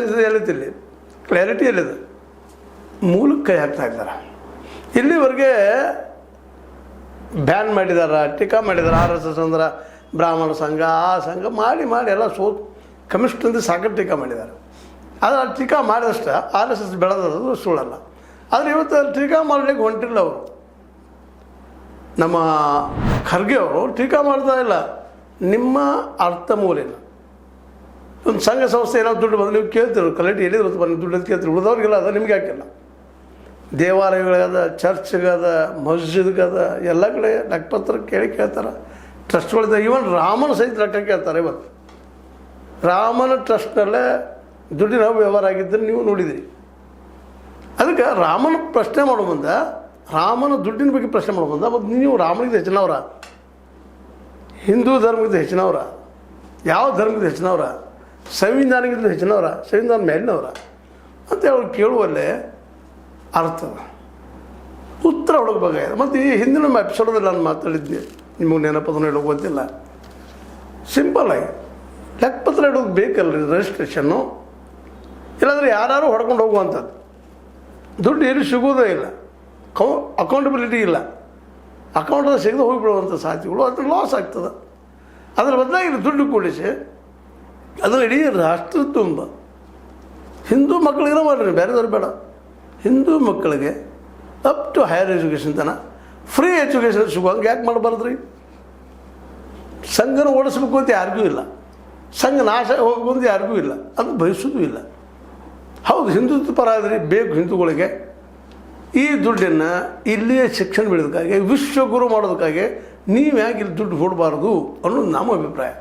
Science ಎಲ್ಲಿತ್ತಿಲ್ಲಿ clarity ಎಲ್ಲಿದೆ ಮೂಲಕ್ಕೆ ಕೈ ಹಾಕ್ತಾ ಇದ್ದಾರೆ. ಇಲ್ಲಿವರೆಗೆ ಬ್ಯಾನ್ ಮಾಡಿದಾರ, ಟೀಕಾ ಮಾಡಿದಾರೆ. RSS ಅಂದ್ರೆ ಬ್ರಾಹ್ಮಣ ಸಂಘ, ಆ ಸಂಘ ಮಾಡಿ ಎಲ್ಲ ಕಮ್ಯುನಿಸ್ಟ್ ಅಂತ ಸಾಕಷ್ಟು ಟೀಕಾ ಮಾಡಿದ್ದಾರೆ. ಆದರೆ ಆ ಟೀಕಾ ಮಾಡಿದಷ್ಟು RSS ಬೆಳೆದದು ಸುಳ್ಳಲ್ಲ. ಆದರೆ ಇವತ್ತು ಟೀಕಾ ಮಾಡಲಿಕ್ಕೆ ಹೊಂಟಿಲ್ಲ ಅವರು. ನಮ್ಮ ಖರ್ಗೆ ಅವರು ಟೀಕಾ ಮಾಡ್ತಾ ಇಲ್ಲ. ನಿಮ್ಮ ಅರ್ಥ ಮೂಲಿನ ಒಂದು ಸಂಘ ಸಂಸ್ಥೆ ಏನೋ ದುಡ್ಡು ಬಂದು ನೀವು ಕೇಳ್ತೀರಿ, ಕಲೆಕ್ಟ್ ಎಲ್ಲಿದ್ರು ಬಂದು ದುಡ್ಡು ಕೇಳ್ತೀರಿ. ಉಳಿದವ್ರಿಗೆಲ್ಲ ಅದು ನಿಮಗೆ ಹಾಕಿಲ್ಲ. ದೇವಾಲಯಗಳದ, ಚರ್ಚ್ಗದ, ಮಸ್ಜಿದ್ಗದ, ಎಲ್ಲ ಕಡೆ ಲೆಕ್ಕಪತ್ರ ಕೇಳ್ತಾರೆ. ಟ್ರಸ್ಟ್ಗಳಿದೆ. ಈವನ್ ರಾಮನ ಸಹಿತ ಲೆಕ್ಕ ಕೇಳ್ತಾರೆ. ಇವತ್ತು ರಾಮನ ಟ್ರಸ್ಟ್ನಲ್ಲೇ ದುಡ್ಡಿನ ವ್ಯವಹಾರ ಆಗಿದ್ದರೆ ನೀವು ನೋಡಿದಿರಿ. ಅದಕ್ಕೆ ರಾಮನ ಪ್ರಶ್ನೆ ಮಾಡೋ ಮುಂದೆ, ರಾಮನ ದುಡ್ಡಿನ ಬಗ್ಗೆ ಪ್ರಶ್ನೆ ಮಾಡೋ ಮುಂದೆ, ಮತ್ತು ನೀವು ರಾಮನಿಗೆ ಹೆಚ್ಚಿನವರ, ಹಿಂದೂ ಧರ್ಮಕ್ಕಿಂತ ಹೆಚ್ಚಿನವರ, ಯಾವ ಧರ್ಮಕ್ಕಿಂತ ಹೆಚ್ಚಿನವರ, ಸಂವಿಧಾನಕ್ಕಿಂತ ಹೆಚ್ಚಿನವರ, ಸಂವಿಧಾನ ಮೇಲಿನವರ ಅಂತ ಅವ್ರು ಕೇಳುವಲ್ಲೇ ಅರ್ಥ ಉತ್ತರ ಹುಡುಕಬೇಕಾಗಿದೆ. ಮತ್ತು ಈ ಹಿಂದಿನ ಎಪಿಸೋಡಲ್ಲಿ ನಾನು ಮಾತಾಡಿದ್ದೆ, ನಿಮಗೆ ನೆನಪದನ್ನು ಹೇಳೋಕೆ ಗೊತ್ತಿಲ್ಲ. ಸಿಂಪಲ್ಲಾಗಿ ಲೆಕ್ಕಪತ್ರ ಇಡೋದು ಬೇಕಲ್ರಿ, ರಿಜಿಸ್ಟ್ರೇಷನ್ನು. ಇಲ್ಲಾಂದರೆ ಯಾರು ಹೊಡ್ಕೊಂಡು ಹೋಗುವಂಥದ್ದು. ದುಡ್ಡು ಏನು ಸಿಗೋದೇ ಇಲ್ಲ, ಅಕೌಂಟಬಿಲಿಟಿ ಇಲ್ಲ. ಅಕೌಂಟಲ್ಲಿ ಸಿಗದೆ ಹೋಗಿಬಿಡುವಂಥ ಸಾಧ್ಯತೆಗಳು, ಅದ್ರ ಲಾಸ್ ಆಗ್ತದೆ. ಅದ್ರ ಬದಲಾಗಿ ದುಡ್ಡು ಕೂಡಿಸಿ ಅದನ್ನು ಇಡೀ ರಾಷ್ಟ್ರ ತುಂಬ ಹಿಂದೂ ಮಕ್ಕಳಿಗೆ ಮಾಡಿರಿ, ಬೇರೆದವ್ರು ಬೇಡ. ಹಿಂದೂ ಮಕ್ಕಳಿಗೆ ಅಪ್ ಟು ಹೈಯರ್ ಎಜುಕೇಷನ್ ತನಕ ಫ್ರೀ ಎಜುಕೇಷನ್ ಸಿಗುವಂಗೆ ಯಾಕೆ ಮಾಡಬಾರ್ದು ರೀ? ಸಂಘನ ಓಡಿಸ್ಬೇಕು ಅಂತ ಯಾರಿಗೂ ಇಲ್ಲ, ಸಂಘ ನಾಶ ಹೋಗ್ಬೇಕು ಅಂತ ಯಾರಿಗೂ ಇಲ್ಲ, ಅದು ಬಯಸೋದು ಇಲ್ಲ. ಹೌದು, ಹಿಂದುತ್ವ ಪರ ಆದ್ರಿ, ಬೇಕು ಹಿಂದೂಗಳಿಗೆ. ಈ ದುಡ್ಡನ್ನು ಇಲ್ಲಿಯೇ ಶಿಕ್ಷಣ ಬೆಳೆದಕ್ಕಾಗಿ, ವಿಶ್ವಗುರು ಮಾಡೋದಕ್ಕಾಗಿ ನೀವು ಯಾಕೆ ಇಲ್ಲಿ ದುಡ್ಡು ಕೊಡಬಾರ್ದು ಅನ್ನೋದು ನಮ್ಮ ಅಭಿಪ್ರಾಯ.